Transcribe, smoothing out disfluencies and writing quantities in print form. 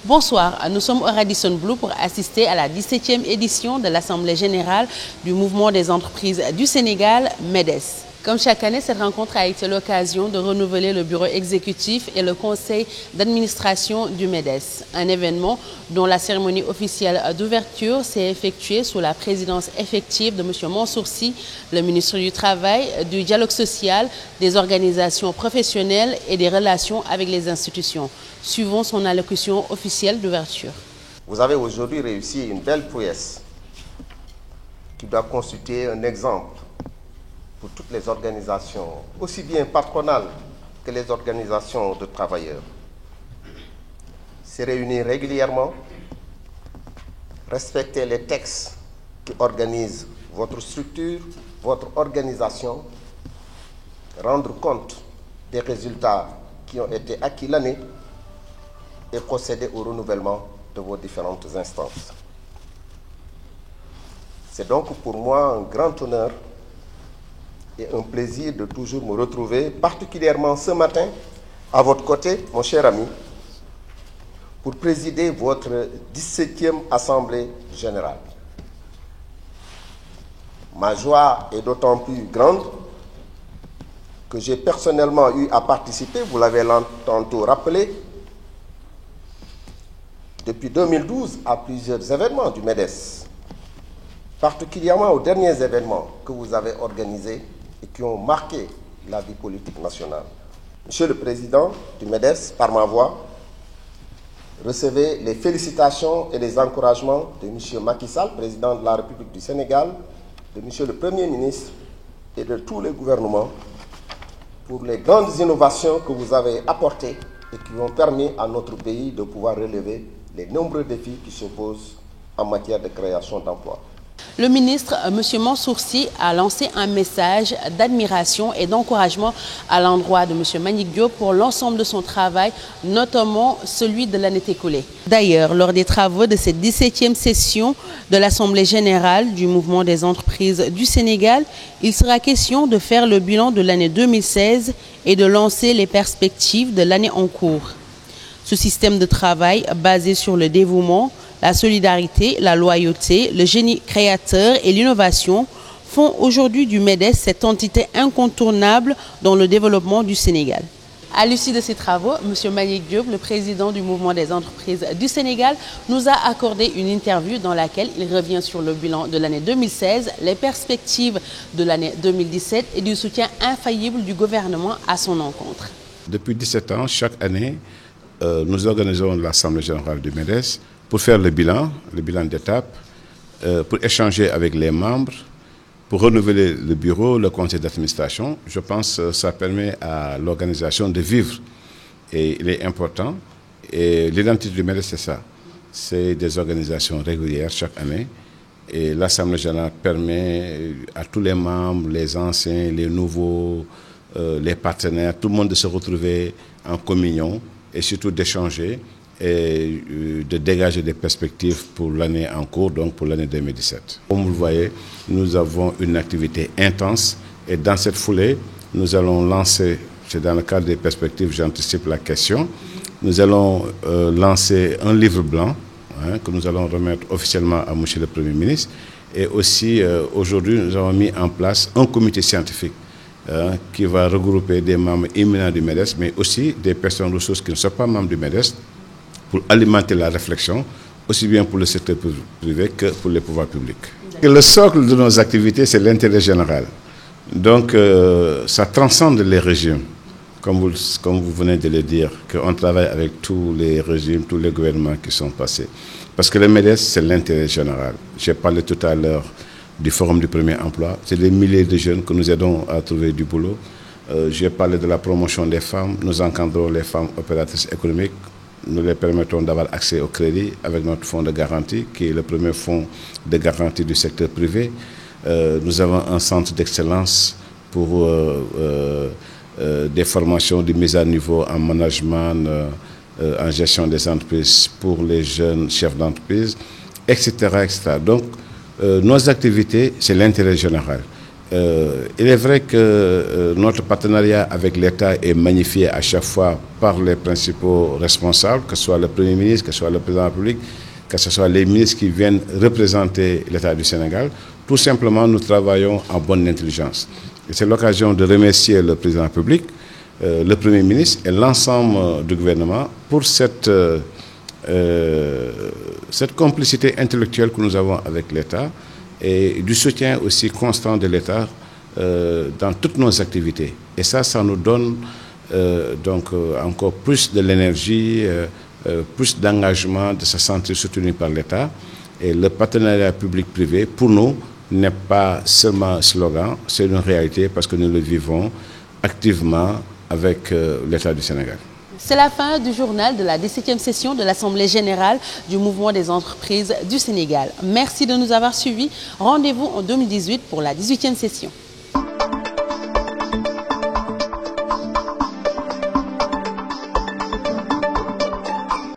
Bonsoir, nous sommes au Radisson Blu pour assister à la 17e édition de l'Assemblée générale du Mouvement des entreprises du Sénégal, MEDES. Comme chaque année, cette rencontre a été l'occasion de renouveler le bureau exécutif et le conseil d'administration du MEDES. Un événement dont la cérémonie officielle d'ouverture s'est effectuée sous la présidence effective de M. Mansour Sy, le ministre du Travail, du Dialogue social, des organisations professionnelles et des relations avec les institutions. Suivons son allocution officielle d'ouverture. Vous avez aujourd'hui réussi une belle prouesse qui doit constituer un exemple pour toutes les organisations, aussi bien patronales que les organisations de travailleurs. Se réunir régulièrement, respecter les textes qui organisent votre structure, votre organisation, rendre compte des résultats qui ont été acquis l'année et procéder au renouvellement de vos différentes instances. C'est donc pour moi un grand honneur et un plaisir de toujours me retrouver, particulièrement ce matin, à votre côté, mon cher ami, pour présider votre 17e Assemblée générale. Ma joie est d'autant plus grande que j'ai personnellement eu à participer, vous l'avez tantôt rappelé, depuis 2012 à plusieurs événements du MEDES, particulièrement aux derniers événements que vous avez organisés et qui ont marqué la vie politique nationale. Monsieur le Président du MEDES, par ma voix, recevez les félicitations et les encouragements de M. Macky Sall, Président de la République du Sénégal, de M. le Premier ministre et de tous les gouvernements pour les grandes innovations que vous avez apportées et qui ont permis à notre pays de pouvoir relever les nombreux défis qui se posent en matière de création d'emplois. Le ministre, M. Mansour Sy, a lancé un message d'admiration et d'encouragement à l'endroit de M. Mbagnick Diop pour l'ensemble de son travail, notamment celui de l'année écoulée. D'ailleurs, lors des travaux de cette 17e session de l'Assemblée générale du Mouvement des entreprises du Sénégal, il sera question de faire le bilan de l'année 2016 et de lancer les perspectives de l'année en cours. Ce système de travail basé sur le dévouement, la solidarité, la loyauté, le génie créateur et l'innovation font aujourd'hui du MEDES cette entité incontournable dans le développement du Sénégal. À l'issue de ces travaux, M. Mbagnick Diop, le président du Mouvement des entreprises du Sénégal, nous a accordé une interview dans laquelle il revient sur le bilan de l'année 2016, les perspectives de l'année 2017 et du soutien infaillible du gouvernement à son encontre. Depuis 17 ans, chaque année, nous organisons l'Assemblée générale du MEDES pour faire le bilan d'étape, pour échanger avec les membres, pour renouveler le bureau, le conseil d'administration. Je pense que ça permet à l'organisation de vivre. Et il est important. Et l'identité du MEDES, c'est ça. C'est des organisations régulières chaque année. Et l'Assemblée générale permet à tous les membres, les anciens, les nouveaux, les partenaires, tout le monde de se retrouver en communion et surtout d'échanger et de dégager des perspectives pour l'année en cours, donc pour l'année 2017. Comme vous le voyez, nous avons une activité intense et dans cette foulée, nous allons lancer, c'est dans le cadre des perspectives, j'anticipe la question, nous allons lancer un livre blanc que nous allons remettre officiellement à M. le Premier ministre et aussi aujourd'hui nous avons mis en place un comité scientifique qui va regrouper des membres éminents du MEDES, mais aussi des personnes ressources qui ne sont pas membres du MEDES, pour alimenter la réflexion, aussi bien pour le secteur privé que pour les pouvoirs publics. Et le socle de nos activités, c'est l'intérêt général. Donc, ça transcende les régimes, comme vous venez de le dire, qu'on travaille avec tous les régimes, tous les gouvernements qui sont passés. Parce que le MEDES, c'est l'intérêt général. J'ai parlé tout à l'heure du Forum du premier emploi. C'est des milliers de jeunes que nous aidons à trouver du boulot. J'ai parlé de la promotion des femmes. Nous encadrons les femmes opératrices économiques. Nous les permettons d'avoir accès au crédit avec notre fonds de garantie, qui est le premier fonds de garantie du secteur privé. Nous avons un centre d'excellence pour des formations de mise à niveau en management, en gestion des entreprises pour les jeunes chefs d'entreprise, etc., etc. Donc, nos activités, c'est l'intérêt général. Il est vrai que notre partenariat avec l'État est magnifié à chaque fois par les principaux responsables, que ce soit le Premier ministre, que ce soit le Président de la République, que ce soit les ministres qui viennent représenter l'État du Sénégal. Tout simplement, nous travaillons en bonne intelligence. Et c'est l'occasion de remercier le Président de la République, le Premier ministre et l'ensemble du gouvernement pour cette complicité intellectuelle que nous avons avec l'État et du soutien aussi constant de l'État dans toutes nos activités. Et ça nous donne encore plus de l'énergie, plus d'engagement de se sentir soutenu par l'État. Et le partenariat public-privé, pour nous, n'est pas seulement un slogan, c'est une réalité parce que nous le vivons activement avec l'État du Sénégal. C'est la fin du journal de la 17e session de l'Assemblée générale du mouvement des entreprises du Sénégal. Merci de nous avoir suivis. Rendez-vous en 2018 pour la 18e session.